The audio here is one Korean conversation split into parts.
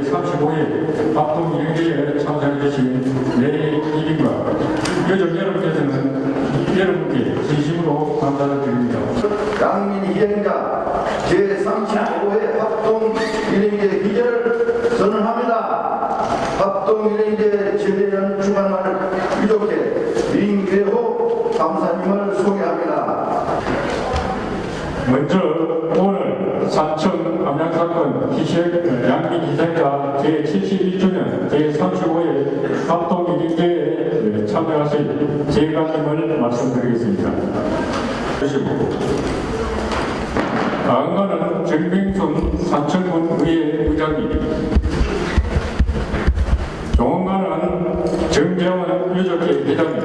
제35회 합동일기에 참석해 주신 내 일인과 여정 여러분께 진심으로 감사를 드립니다. 양민 희생자 제35회 합동일인제 기절을 선언합니다. 합동일인제 제대한 중앙을 유족회 민괴호 감사님을 소개합니다. 먼저 오늘 사천 암양사건 양민 희생자 제71주년 제35회 합동일인제에 참여하신 재관님을 말씀드리겠습니다. 다음과는 정명순 사천군의회 의장님, 종원관은 정재원 유적회 회장님,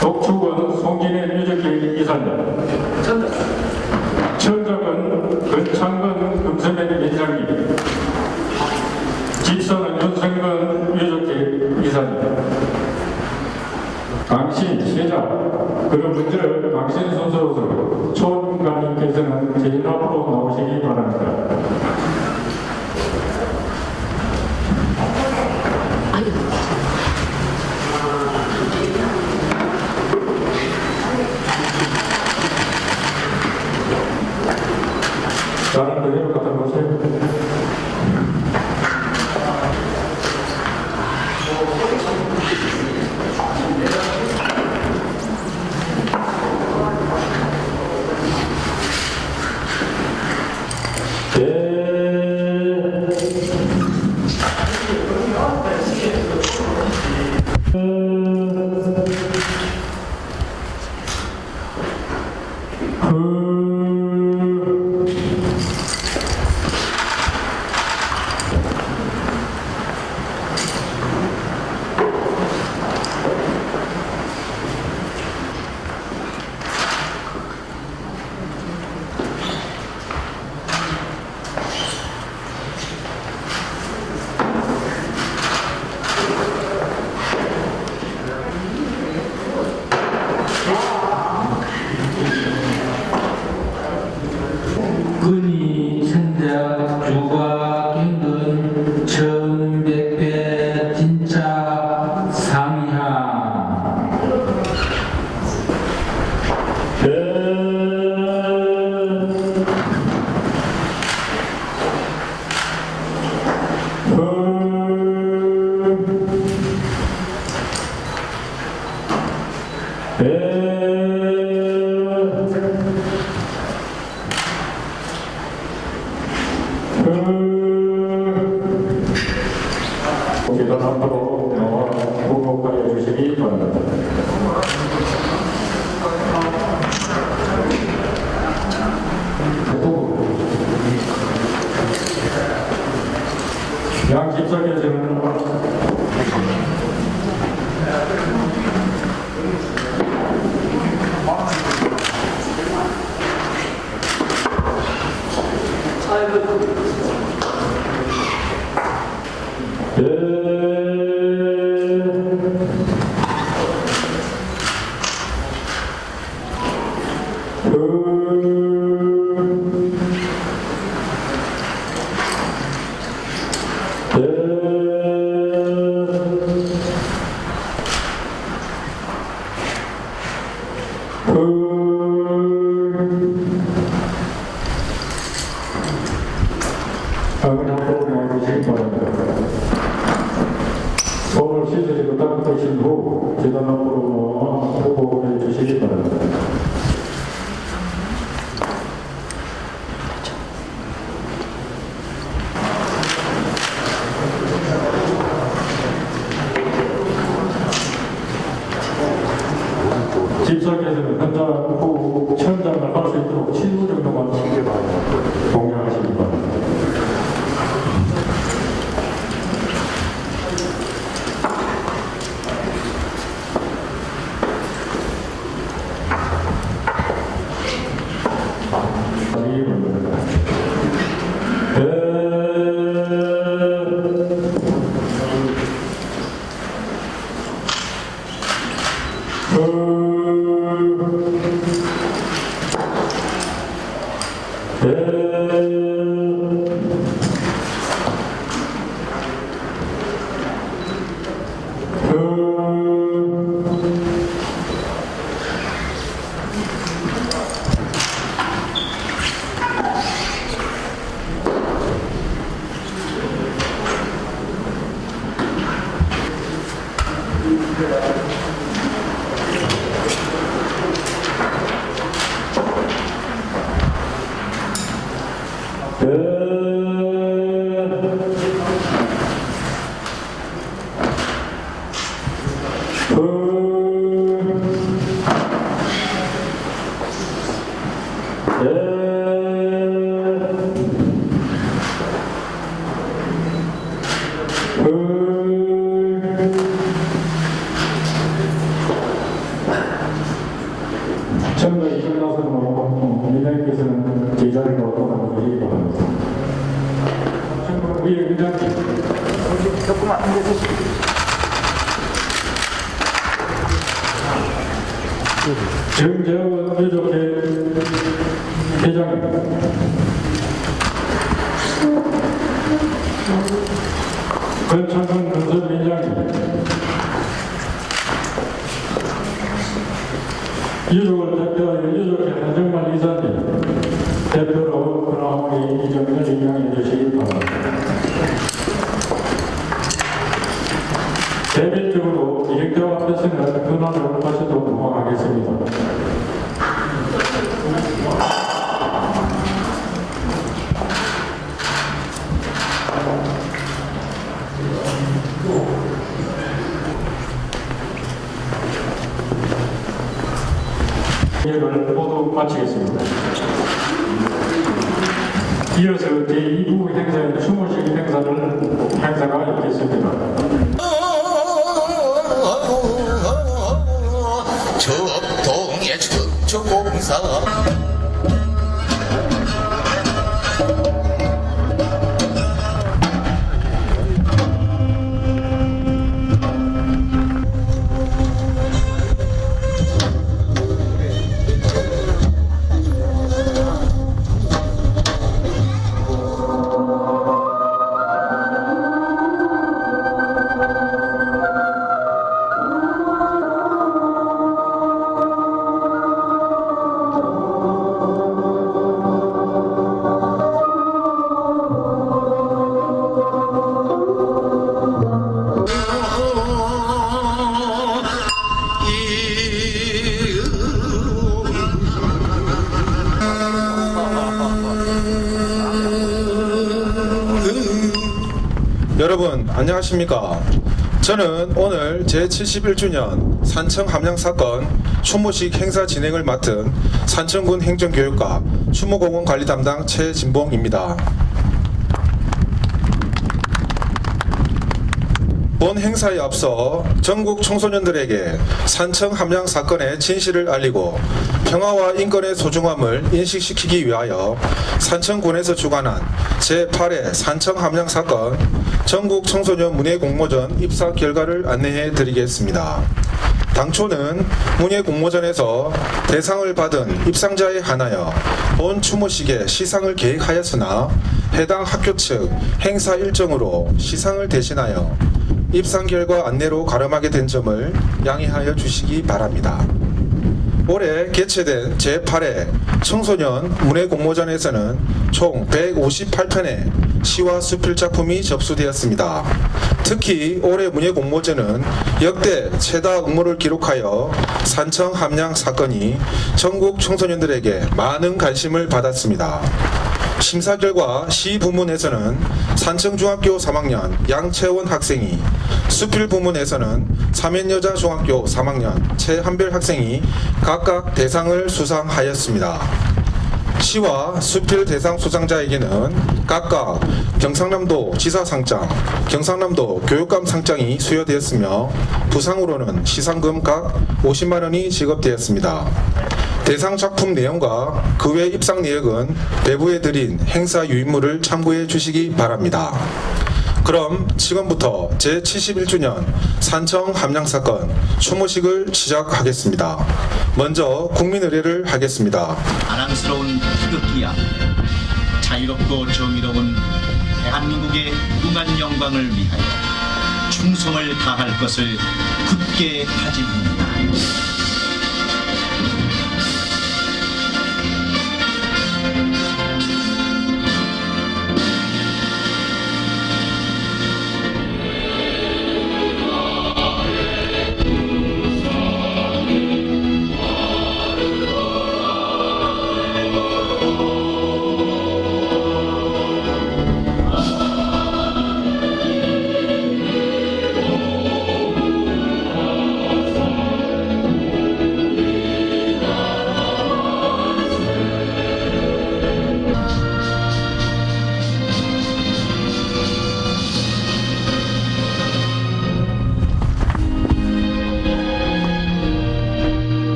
독축은 송진혜 유적회 이사님, 천적은 건창근 금서면 회장님, 집선은 윤성근 유적회 이사님, 강신 세자 그런 문제를 강신 순서로서 초원관님께서는 제일 앞으로 나오시기 바랍니다. 다른 그대로 갖다 놓으세요. 근이 천자 주가 힘든 천백배 진짜 상향 계단 앞으로 나와 보고하여 주시기 바랍니다. 양 집사께서는 손을 씻으시고 닦으신 후 계단 앞으로 보고해 주시기 바랍니다. 집사께서는 현장 후 천장을 할 수 있도록 7분 정도만 동작하시기 바랍니다. 처음에 이걸 나서는 위원장님께서는 제자리로 돌아가시기 바랍니다. 참고로 위에 위원장님. 조금만 앉아주세요. 정재원 유족회 회장님. 권창근 건설위원장님. 유족을 대표하여 유족회 한정만 이사님. 대표로 근황의 이정을 인양해 주시기 바랍니다. 개별적으로 이행대와 앞에서는 근황을 하시도록 하겠습니다. 회의를 모두 마치겠습니다. 이어서 제2부 행사인 추모식 행사가 있겠습니다. 적동의 축축공사 여러분 안녕하십니까. 저는 오늘 제71주년 산청 함양 사건 추모식 행사 진행을 맡은 산청군 행정교육과 추모공원 관리 담당 최진봉입니다. 본 행사에 앞서 전국 청소년들에게 산청 함양 사건의 진실을 알리고 평화와 인권의 소중함을 인식시키기 위하여 산청군에서 주관한 제8회 산청 함양 사건 전국 청소년 문예 공모전 입사 결과를 안내해 드리겠습니다. 당초는 문예 공모전에서 대상을 받은 입상자에 한하여 본 추모식에 시상을 계획하였으나 해당 학교 측 행사 일정으로 시상을 대신하여 입상 결과 안내로 가름하게 된 점을 양해하여 주시기 바랍니다. 올해 개최된 제8회 청소년 문예 공모전에서는 총 158편의 시와 수필 작품이 접수되었습니다. 특히 올해 문예 공모전은 역대 최다 응모를 기록하여 산청 함양 사건이 전국 청소년들에게 많은 관심을 받았습니다. 심사 결과 시 부문에서는 산청중학교 3학년 양채원 학생이, 수필 부문에서는 삼연여자중학교 3학년 최한별 학생이 각각 대상을 수상하였습니다. 시와 수필 대상 수상자에게는 각각 경상남도 지사상장, 경상남도 교육감 상장이 수여되었으며 부상으로는 시상금 각 50만 원이 지급되었습니다. 대상 작품 내용과 그 외 입상 내역은 배부해 드린 행사 유인물을 참고해 주시기 바랍니다. 그럼 지금부터 제71주년 산청 함양 사건 추모식을 시작하겠습니다. 먼저 국민의례를 하겠습니다. 자랑스러운 희극기야 자유롭고 정의로운 대한민국의 무궁한 영광을 위하여 충성을 다할 것을 굳게 다짐합니다.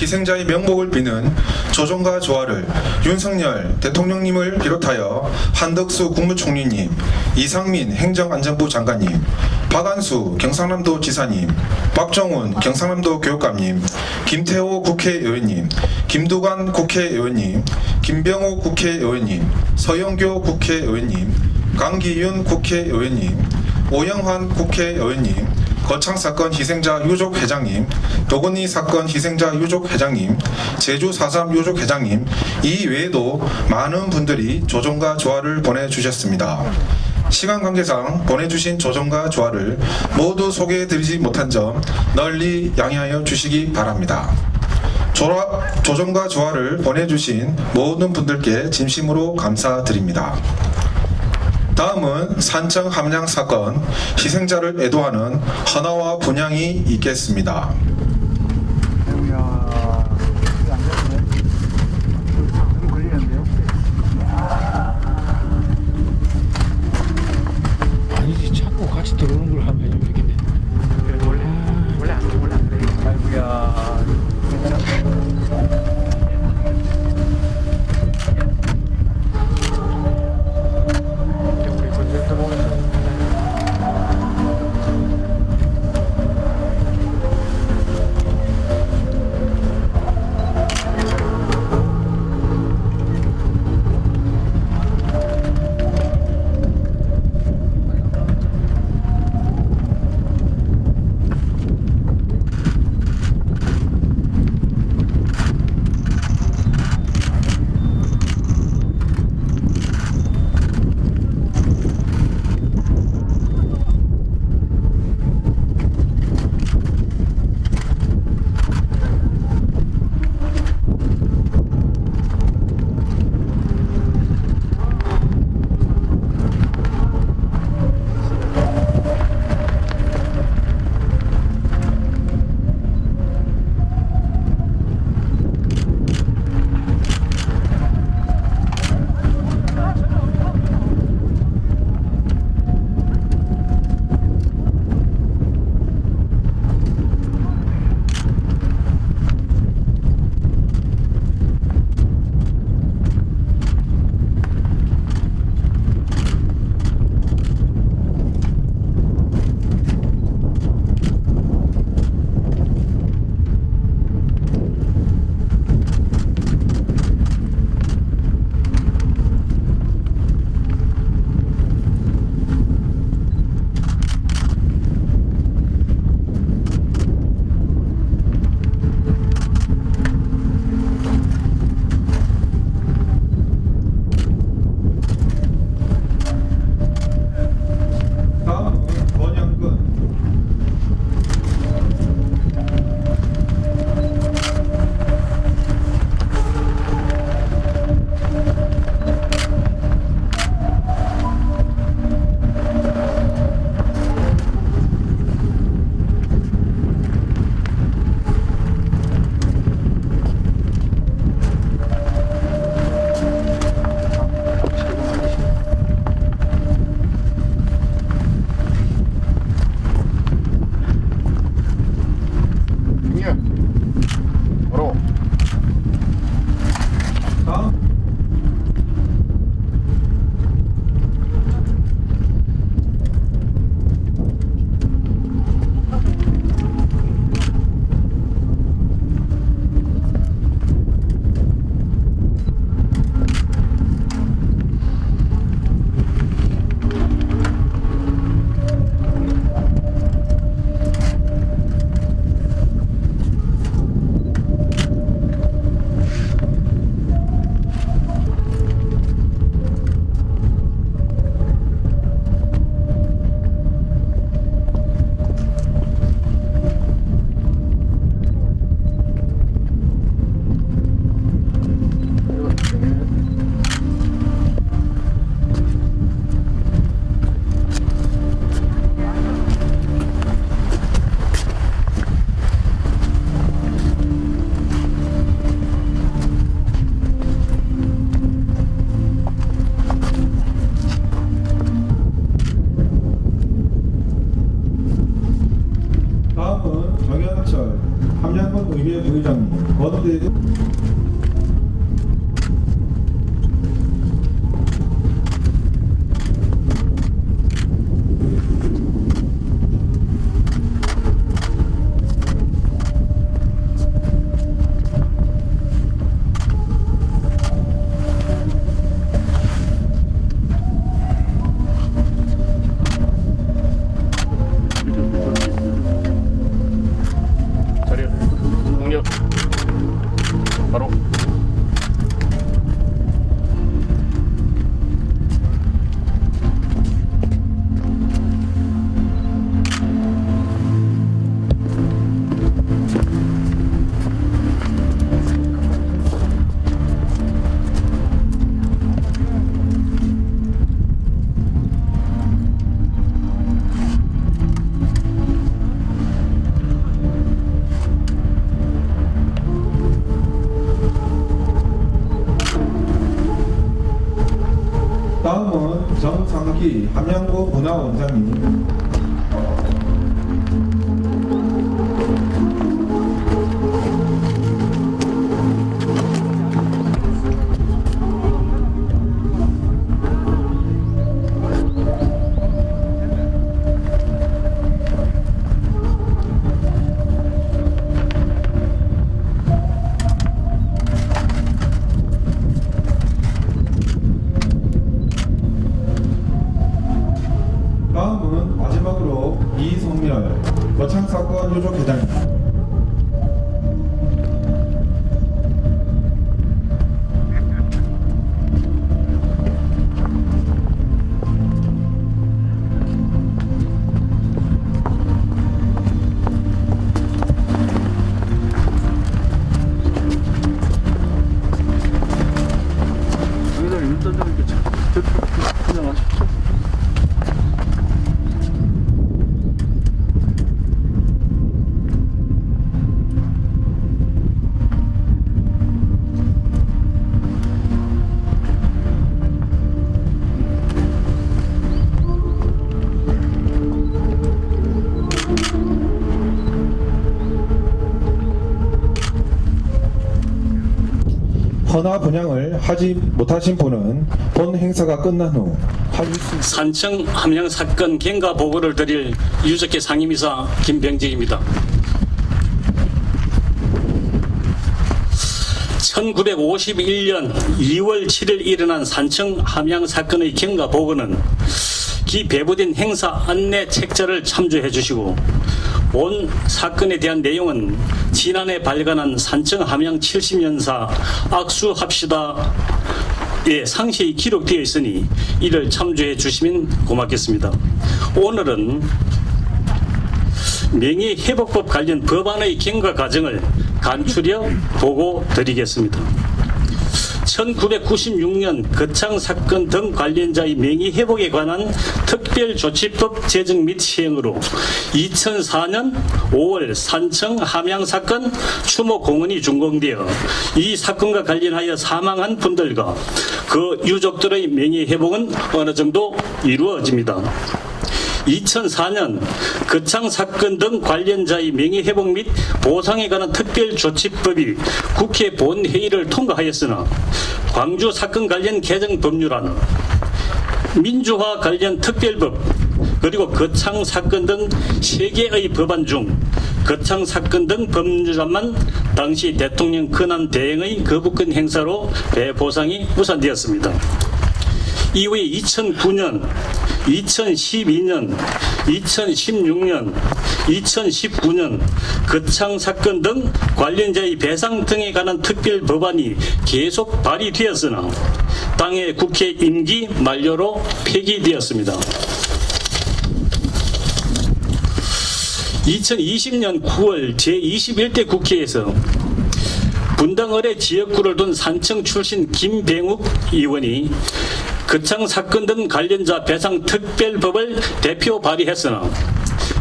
희생자의 명복을 비는 조정과 조화를 윤석열 대통령님을 비롯하여 한덕수 국무총리님, 이상민 행정안전부 장관님, 박안수 경상남도 지사님, 박정훈 경상남도 교육감님, 김태호 국회의원님, 김두관 국회의원님, 김병호 국회의원님, 서영교 국회의원님, 강기윤 국회의원님, 오영환 국회의원님, 거창사건 희생자 유족회장님, 도건리 사건 희생자 유족회장님, 제주 4.3 유족회장님, 이 외에도 많은 분들이 조정과 조화를 보내주셨습니다. 시간 관계상 보내주신 조정과 조화를 모두 소개해드리지 못한 점 널리 양해하여 주시기 바랍니다. 조정과 조화를 보내주신 모든 분들께 진심으로 감사드립니다. 다음은 산청 함량 사건 희생자를 애도하는 헌화와 분향이 있겠습니다. 아이고야, 이게 안 되네. 너무 걸리는데요? 아니지 자꾸 같이 들어오는 걸 하면 해주면 되겠네. 원래 안 그래요. 아이고야. 우리 건설도 먹었어. 다음은 정상기 함양구 문화원장님. 다음은 마지막으로 이성렬 거창사건 유족회장입니다. 여기다 일단적으로 이렇게 포장하십시오. 헌화 분양을 하지 못하신 분은 본 행사가 끝난 후 하실 수 있습니다. 산청 함양 사건 경과 보고를 드릴 유족회 상임이사 김병직입니다. 1951년 2월 7일 일어난 산청 함양 사건의 경과 보고는 기 배부된 행사 안내 책자를 참조해 주시고 본 사건에 대한 내용은 지난해 발간한 산청 함양 70년사 악수합시다 에 상세히 기록되어 있으니 이를 참조해 주시면 고맙겠습니다. 오늘은 명예회복법 관련 법안의 경과 과정을 간추려 보고 드리겠습니다. 1996년 거창 사건 등 관련자의 명예회복에 관한 특별조치법 제정 및 시행으로 2004년 5월 산청 함양 사건 추모 공원이 준공되어 이 사건과 관련하여 사망한 분들과 그 유족들의 명예회복은 어느 정도 이루어집니다. 2004년 거창 사건 등 관련자의 명예회복 및 보상에 관한 특별조치법이 국회 본회의를 통과하였으나 광주 사건 관련 개정 법률안, 민주화 관련 특별법, 그리고 거창 사건 등 3개의 법안 중 거창 사건 등 법률안만 당시 대통령 권한 대행의 거부권 행사로 배보상이 무산되었습니다. 이후에 2009년, 2012년, 2016년, 2019년 거창 사건 등 관련자의 배상 등에 관한 특별 법안이 계속 발의되었으나 당해 국회 임기 만료로 폐기되었습니다. 2020년 9월 제21대 국회에서 분당 어뢰 지역구를 둔 산청 출신 김병욱 의원이 거창 사건 등 관련자 배상 특별법을 대표 발의했으나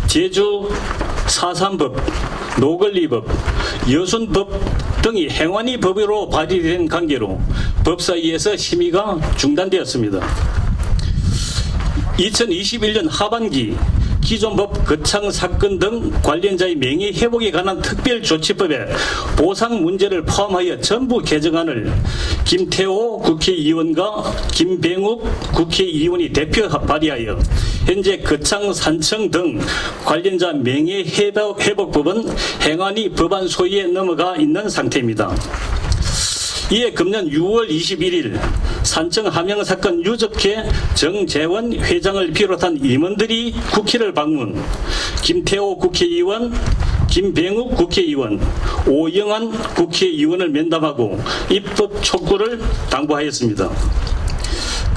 제주 4.3법, 노걸리법, 여순법 등이 행안위 법으로 발의된 관계로 법사위에서 심의가 중단되었습니다. 2021년 하반기 기존 법 거창 사건 등 관련자의 명예회복에 관한 특별조치법에 보상 문제를 포함하여 전부 개정안을 김태호 국회의원과 김병욱 국회의원이 대표 발의하여 현재 거창, 산청 등 관련자 명예회복법은 행안위 법안 소위에 넘어가 있는 상태입니다. 이에 금년 6월 21일 산청 함양 사건 유족회 정재원 회장을 비롯한 임원들이 국회를 방문, 김태호 국회의원, 김병욱 국회의원, 오영환 국회의원을 면담하고 입법 촉구를 당부하였습니다.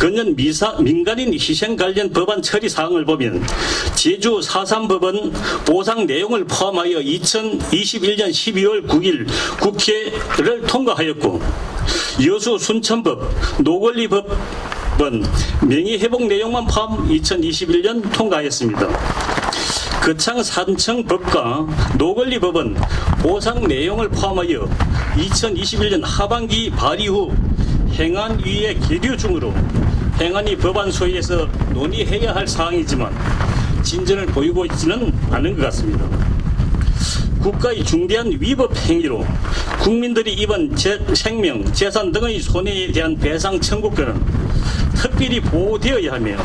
근년 민간인 희생 관련 법안 처리 사항을 보면 제주 4.3법은 보상 내용을 포함하여 2021년 12월 9일 국회를 통과하였고 여수 순천법, 노걸리법은 명예회복 내용만 포함 2021년 통과하였습니다. 거창 산청법과 노걸리법은 보상 내용을 포함하여 2021년 하반기 발의 후 행안위에 계류 중으로 행안위 법안 소위에서 논의해야 할 사항이지만 진전을 보이고 있지는 않은 것 같습니다. 국가의 중대한 위법 행위로 국민들이 입은 생명, 재산 등의 손해에 대한 배상 청구권은 특별히 보호되어야 하며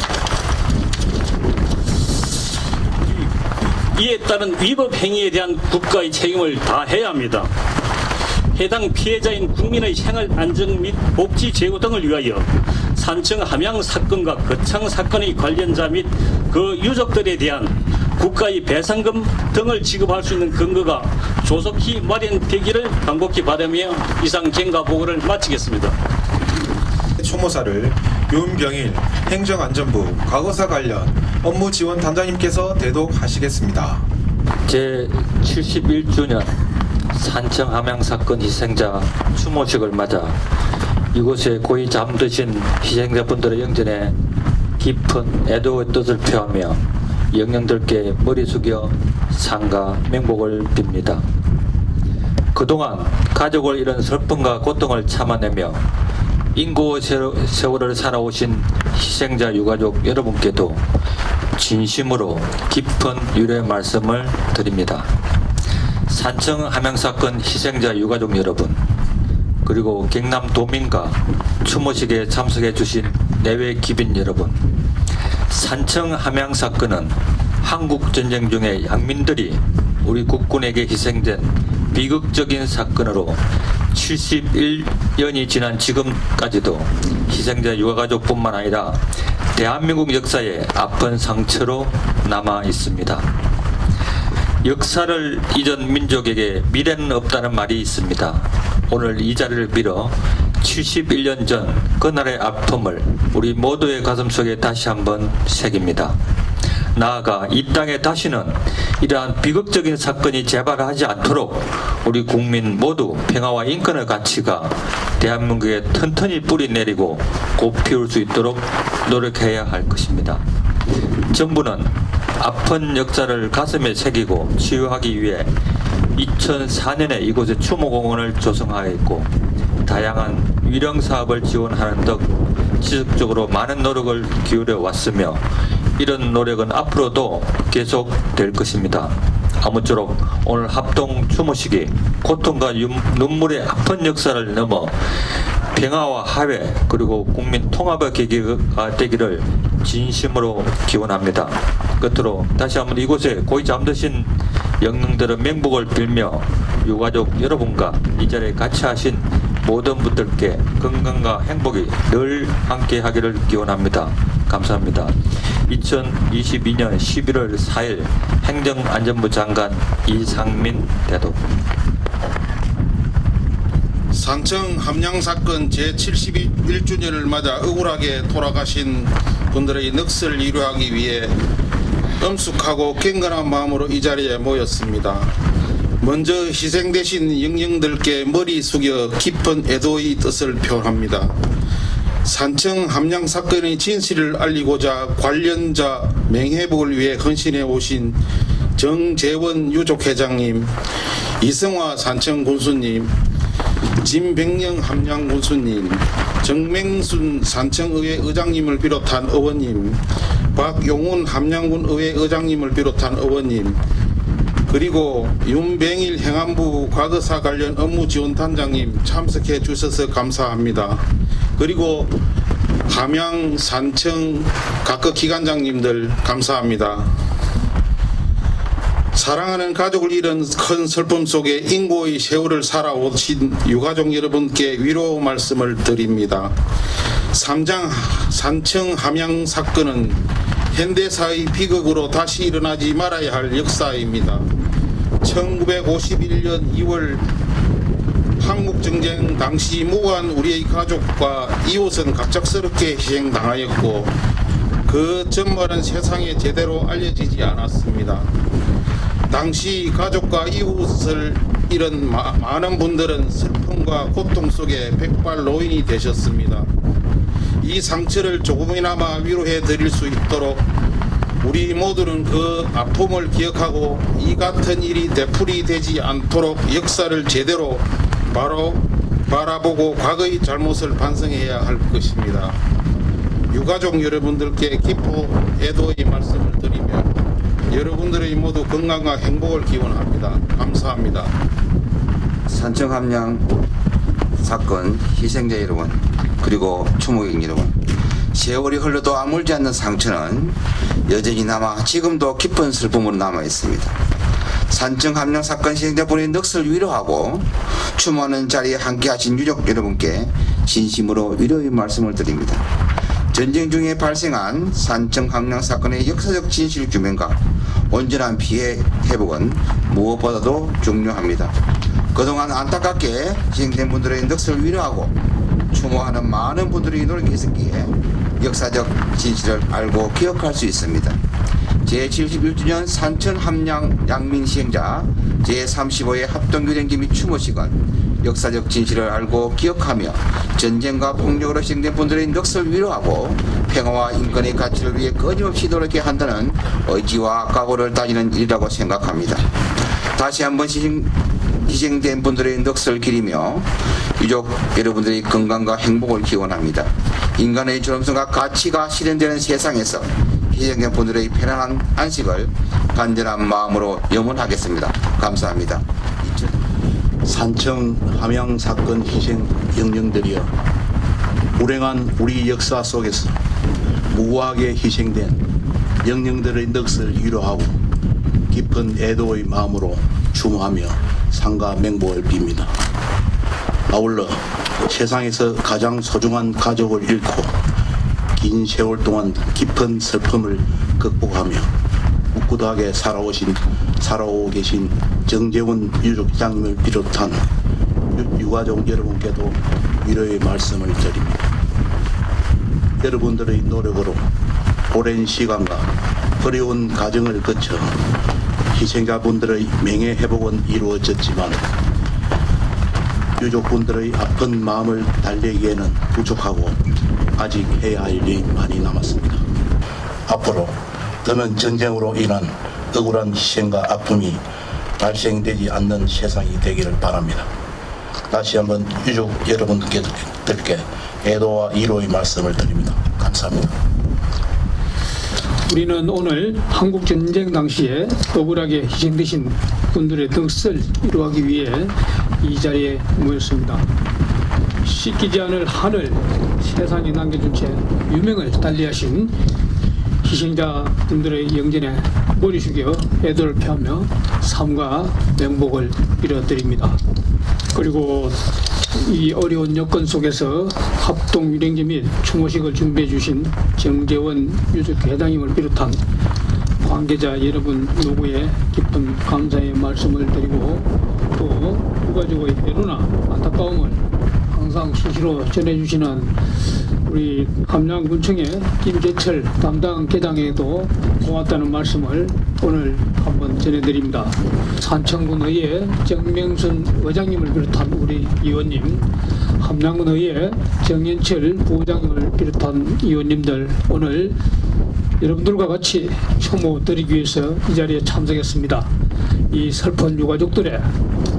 이에 따른 위법 행위에 대한 국가의 책임을 다해야 합니다. 해당 피해자인 국민의 생활 안전 및 복지 제고 등을 위하여 산청 함양 사건과 거창 사건의 관련자 및 그 유족들에 대한 국가의 배상금 등을 지급할 수 있는 근거가 조속히 마련되기를 간곡히 바라며 이상 경과 보고를 마치겠습니다. 추모사를 윤병일 행정안전부 과거사 관련 업무 지원 단장님께서 대독하시겠습니다. 제71주년 산청 함양 사건 희생자 추모식을 맞아 이곳에 고이 잠드신 희생자분들의 영전에 깊은 애도의 뜻을 표하며 영령들께 머리 숙여 상가 명복을 빕니다. 그동안 가족을 잃은 슬픔과 고통을 참아내며 인고의 세월을 살아오신 희생자 유가족 여러분께도 진심으로 깊은 유례 말씀을 드립니다. 산청 함양 사건 희생자 유가족 여러분, 그리고 경남 도민과 추모식에 참석해 주신 내외 기빈 여러분, 산청 함양 사건은 한국 전쟁 중에 양민들이 우리 국군에게 희생된 비극적인 사건으로 71년이 지난 지금까지도 희생자 유가족뿐만 아니라 대한민국 역사에 아픈 상처로 남아 있습니다. 역사를 잊은 민족에게 미래는 없다는 말이 있습니다. 오늘 이 자리를 빌어 71년 전 그날의 아픔을 우리 모두의 가슴속에 다시 한번 새깁니다. 나아가 이 땅에 다시는 이러한 비극적인 사건이 재발하지 않도록 우리 국민 모두 평화와 인권의 가치가 대한민국에 튼튼히 뿌리 내리고 꽃 피울 수 있도록 노력해야 할 것입니다. 정부는 아픈 역사를 가슴에 새기고 치유하기 위해 2004년에 이곳에 추모공원을 조성하였고 다양한 위령 사업을 지원하는 등 지속적으로 많은 노력을 기울여 왔으며 이런 노력은 앞으로도 계속될 것입니다. 아무쪼록 오늘 합동 추모식이 고통과 눈물의 아픈 역사를 넘어 평화와 화해 그리고 국민 통합의 계기가 되기를 진심으로 기원합니다. 끝으로 다시 한번 이곳에 고이 잠드신 영웅들의 명복을 빌며 유가족 여러분과 이 자리에 같이 하신 모든 분들께 건강과 행복이 늘 함께 하기를 기원합니다. 감사합니다. 2022년 11월 4일 행정안전부 장관 이상민 대독. 산청 함양 사건 제71주년을 맞아 억울하게 돌아가신 분들의 넋을 이루하기 위해 엄숙하고 경건한 마음으로 이 자리에 모였습니다. 먼저 희생되신 영령들께 머리 숙여 깊은 애도의 뜻을 표합니다. 산청 함양 사건의 진실을 알리고자 관련자 명예회복을 위해 헌신해 오신 정재원 유족회장님, 이성화 산청 군수님, 진백령 함양 군수님, 정맹순 산청의회 의장님을 비롯한 의원님, 박용훈 함양군 의회 의장님을 비롯한 의원님, 그리고 윤병일 행안부 과거사 관련 업무 지원 단장님 참석해 주셔서 감사합니다. 그리고 함양, 산청 각급 기관장님들 감사합니다. 사랑하는 가족을 잃은 큰 슬픔 속에 인고의 세월을 살아오신 유가족 여러분께 위로 말씀을 드립니다. 산청 함양 사건은 현대사의 비극으로 다시 일어나지 말아야 할 역사입니다. 1951년 2월 한국전쟁 당시 무고한 우리의 가족과 이웃은 갑작스럽게 희생당하였고 그 전말은 세상에 제대로 알려지지 않았습니다. 당시 가족과 이웃을 잃은 많은 분들은 슬픔과 고통 속에 백발노인이 되셨습니다. 이 상처를 조금이나마 위로해 드릴 수 있도록 우리 모두는 그 아픔을 기억하고 이 같은 일이 되풀이되지 않도록 역사를 제대로 바로 바라보고 과거의 잘못을 반성해야 할 것입니다. 유가족 여러분들께 기포 애도의 말씀을 드리며 여러분들의 모두 건강과 행복을 기원합니다. 감사합니다. 산청 함양 사건 희생자 여러분, 그리고 추모객 여러분, 세월이 흘러도 아물지 않는 상처는 여전히 남아 지금도 깊은 슬픔으로 남아 있습니다. 산청 함양 사건 희생자분의 넋을 위로하고 추모하는 자리에 함께하신 유족 여러분께 진심으로 위로의 말씀을 드립니다. 전쟁 중에 발생한 산청 함양 사건의 역사적 진실 규명과 온전한 피해 회복은 무엇보다도 중요합니다. 그동안 안타깝게 희생된 분들의 넋을 위로하고 추모하는 많은 분들의 노력이 있었기에 역사적 진실을 알고 기억할 수 있습니다. 제71주년 산천 함양 양민 희생자 제35회 합동규령기 및 추모식은 역사적 진실을 알고 기억하며 전쟁과 폭력으로 희생된 분들의 넋을 위로하고 평화와 인권의 가치를 위해 끊임없이 노력해야 한다는 의지와 각오를 다지는 일이라고 생각합니다. 다시 한번 희생된 분들의 넋을 기리며 유족 여러분들의 건강과 행복을 기원합니다. 인간의 존엄성과 가치가 실현되는 세상에서 희생된 분들의 편안한 안식을 간절한 마음으로 염원하겠습니다. 감사합니다. 산청 함양 사건 희생 영령들이여, 불행한 우리 역사 속에서 무고하게 희생된 영령들의 넋을 위로하고 깊은 애도의 마음으로 추모하며 상가 명복을 빕니다. 아울러 세상에서 가장 소중한 가족을 잃고 긴 세월 동안 깊은 슬픔을 극복하며 꿋꿋하게 살아오고 계신 정재원 유족장님을 비롯한 유가족 여러분께도 위로의 말씀을 드립니다. 여러분들의 노력으로 오랜 시간과 어려운 과정을 거쳐 희생자분들의 명예 회복은 이루어졌지만 유족분들의 아픈 마음을 달래기에는 부족하고 아직 해야 할 일이 많이 남았습니다. 앞으로 더는 전쟁으로 인한 억울한 희생과 아픔이 발생되지 않는 세상이 되기를 바랍니다. 다시 한번 유족 여러분들께 애도와 위로의 말씀을 드립니다. 감사합니다. 우리는 오늘 한국 전쟁 당시에 억울하게 희생되신 분들의 넋을 위로하기 위해 이 자리에 모였습니다. 씻기지 않을 한을 세상에 남겨준 채 유명을 달리하신 희생자분들의 영전에 머리 숙여 애도를 표하며 삼가 명복을 빌어드립니다. 그리고 이 어려운 여건 속에서 합동 유령제 및 추모식을 준비해 주신 정재원 유족회장님을 비롯한 관계자 여러분 모두에 깊은 감사의 말씀을 드리고, 또 유가족의 애로나 안타까움을 항상 수시로 전해주시는 우리 함양군청의 김재철 담당 계장에도 고맙다는 말씀을 오늘 한번 전해드립니다. 산청군의회 정명순 의장님을 비롯한 우리 의원님, 함양군의회 정연철 부의장님을 비롯한 의원님들, 오늘 여러분들과 같이 추모 드리기 위해서 이 자리에 참석했습니다. 이 슬픈 유가족들의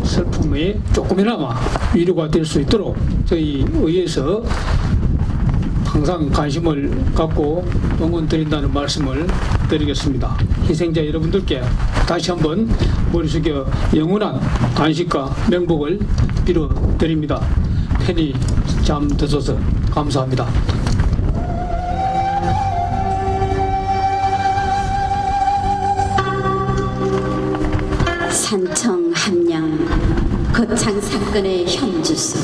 슬픔이 조금이나마 위로가 될 수 있도록 저희 의회에서 항상 관심을 갖고 응원 드린다는 말씀을 드리겠습니다. 희생자 여러분들께 다시 한번 머리 숙여 영원한 안식과 명복을 빌어드립니다. 편히 잠드셔서 감사합니다. 산청 함양 거창 사건의 현주소,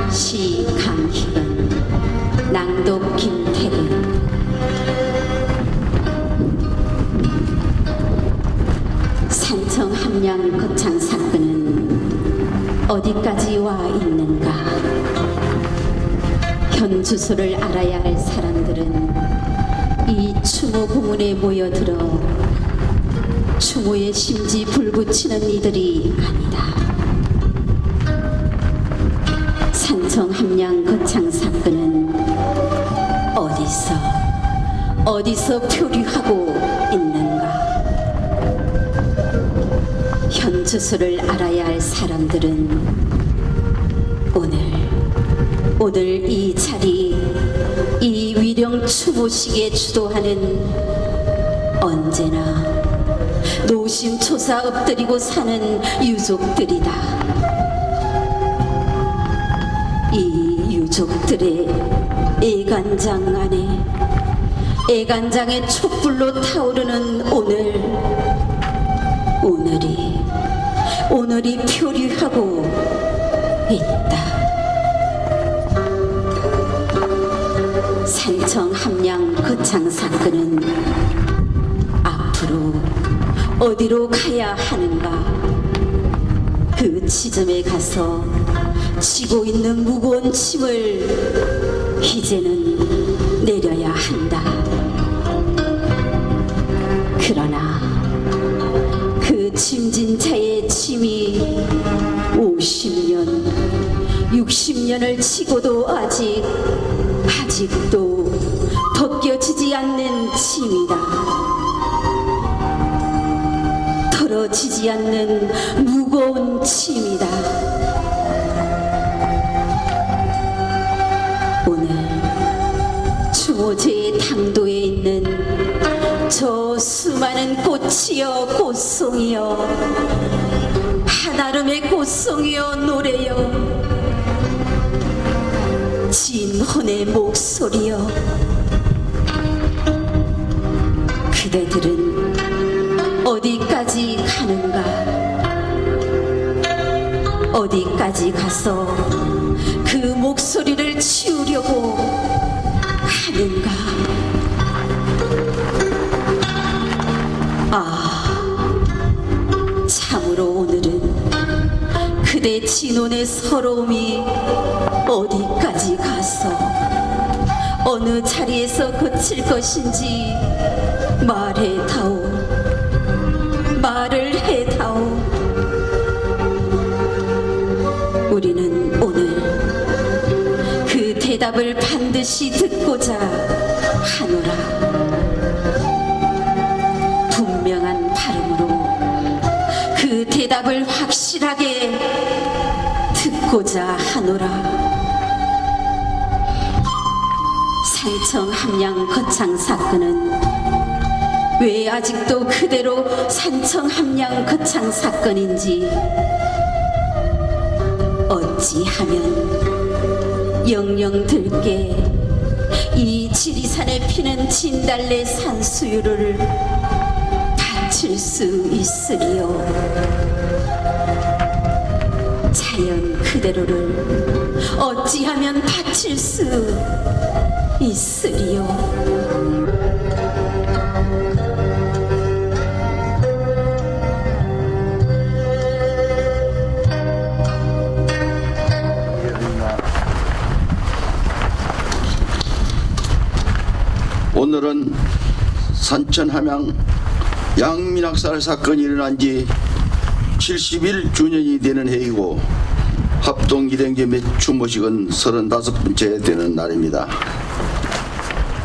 시 강희근, 낭독 김태근. 산청 함양 거창 사건은 어디까지 와 있는가? 현 주소를 알아야 할 사람들은 이 추모 공원에 모여들어 추모에 심지 불붙이는 이들이 아니다. 산청 함양 거창 사건은 어디서 표류하고 있는가? 현 주소를 알아야 할 사람들은 오늘 이 자리 추모식에 주도하는 언제나 노심초사 엎드리고 사는 유족들이다. 이 유족들의 애간장 안에 애간장의 촛불로 타오르는 오늘이 표류하고 있다. 산청 함양 거창 사건은 앞으로 어디로 가야 하는가? 그 지점에 가서 지고 있는 무거운 짐을 이제는 내려야 한다. 그러나 그 짐진 자의 짐이 50년, 60년을 치고도 아직도 벗겨지지 않는 짐이다. 털어지지 않는 무거운 짐이다. 오늘 추모제의 당도에 있는 저 수많은 꽃이여 꽃송이여 한아름의 꽃송이여 노래여 진혼의 목소리여 그대들은 어디까지 가는가? 어디까지 가서 그 목소리를 치우려고 하는가? 참으로 오늘은 그대 진혼의 서러움이 어디까지 가서 어느 자리에서 그칠 것인지 말을 해다오. 우리는 오늘 그 대답을 반드시 듣고자 하노라. 분명한 발음으로 그 대답을 확실하게 듣고자 하노라. 산청 함양 거창 사건은 왜 아직도 그대로 산청 함양 거창 사건인지, 어찌하면 영영 들게 이 지리산에 피는 진달래 산수유를 바칠 수 있으리요. 자연 그대로를 어찌하면 바칠 수 있으리요. 오늘은 산천 함양 양민학살 사건이 일어난 지 71주년이 되는 해이고 합동 일행제 및 추모식은 35번째 되는 날입니다.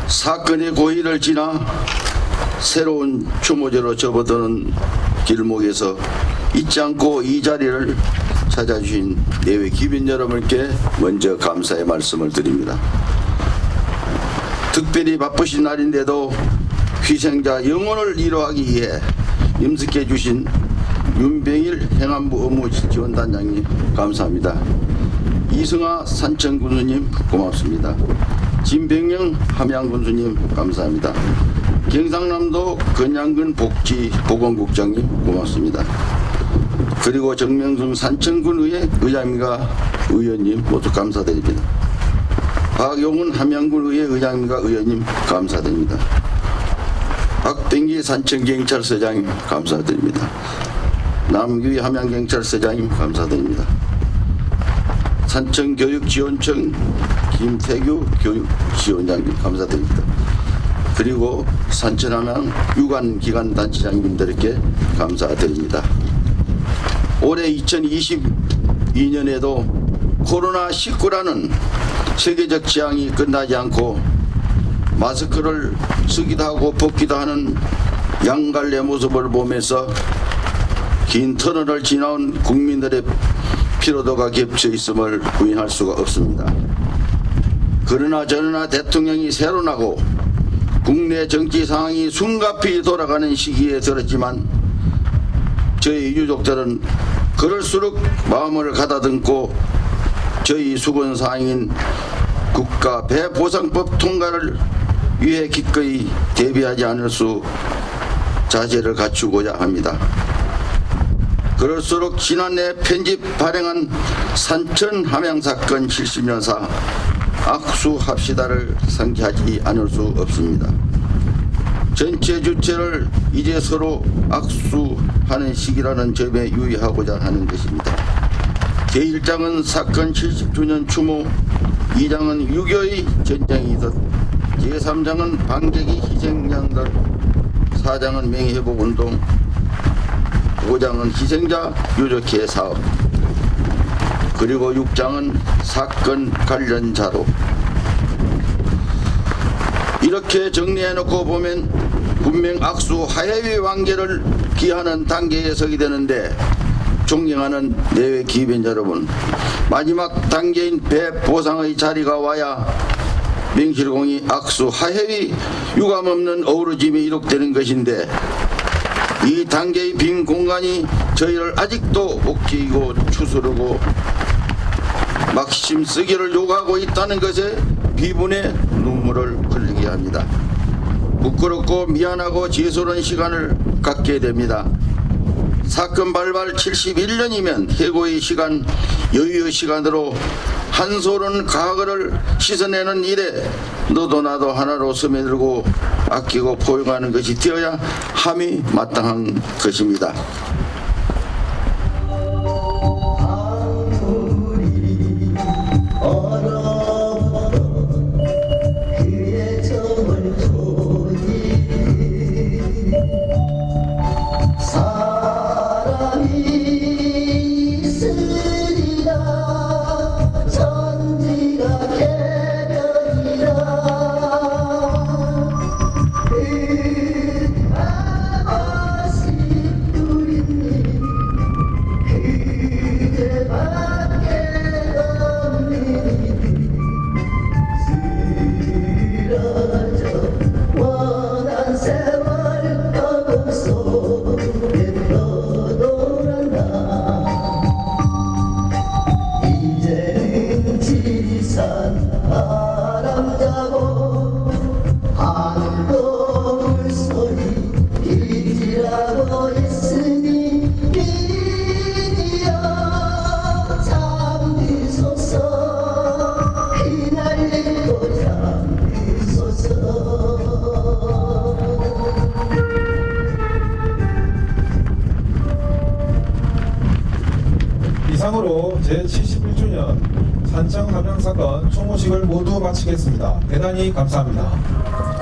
사건의 고의를 지나 새로운 추모제로 접어드는 길목에서 잊지 않고 이 자리를 찾아주신 내외 귀빈 여러분께 먼저 감사의 말씀을 드립니다. 특별히 바쁘신 날인데도 희생자 영혼을 위로하기 위해 임석해 주신 윤병일 행안부 업무지원단장님 감사합니다. 이승아 산청 군수님 고맙습니다. 진병영 함양 군수님 감사합니다. 경상남도 건양군 보건국장님 고맙습니다. 그리고 정명승 산청군의회 의장님과 의원님 모두 감사드립니다. 박용훈 함양군의회 의장님과 의원님 감사드립니다. 박병기 산청경찰서장님 감사드립니다. 남규희 함양경찰서장님 감사드립니다. 산청교육지원청 김태규 교육지원장님 감사드립니다. 그리고 산천함양 유관기관단체장님들께 감사드립니다. 올해 2022년에도 코로나19라는 세계적 재앙이 끝나지 않고 마스크를 쓰기도 하고 벗기도 하는 양갈래 모습을 보면서 긴 터널을 지나온 국민들의 피로도가 겹쳐 있음을 부인할 수가 없습니다. 그러나 저러나 대통령이 새로 나고 국내 정치 상황이 숨가피 돌아가는 시기에 들었지만 저희 유족들은 그럴수록 마음을 가다듬고 저희 수건사항인 국가 배보상법 통과를 위해 기꺼이 대비하지 않을 수 자세를 갖추고자 합니다. 그럴수록 지난해 편집 발행한 산천 함양 사건 70년사 악수합시다를 상기하지 않을 수 없습니다. 전체 주체를 이제 서로 악수하는 시기라는 점에 유의하고자 하는 것입니다. 제1장은 사건 70주년 추모, 2장은 6.25의 전쟁이듯 제3장은 방재기 희생양들, 4장은 명예회복운동, 5장은 희생자 유족회 사업, 그리고 6장은 사건 관련 자료. 이렇게 정리해놓고 보면 분명 악수 하해위 완결을 기하는 단계에 서게 되는데, 존경하는 내외 기변자 여러분, 마지막 단계인 배보상의 자리가 와야 명실공히 악수 하해위 유감없는 어우러짐이 이룩되는 것인데, 이 단계의 빈 공간이 저희를 아직도 옥죄이고 추스르고 막심 쓰기를 요구하고 있다는 것에 비분의 눈물을 흘리게 합니다. 부끄럽고 미안하고 죄송한 시간을 갖게 됩니다. 사건 발발 71년이면 해고의 시간, 여유의 시간으로 한솔은 과거를 씻어내는 일에 너도 나도 하나로 스며들고 아끼고 포용하는 것이 되어야 함이 마땅한 것입니다. 이상으로 제71주년 산청 함양 사건 추모식을 모두 마치겠습니다. 대단히 감사합니다.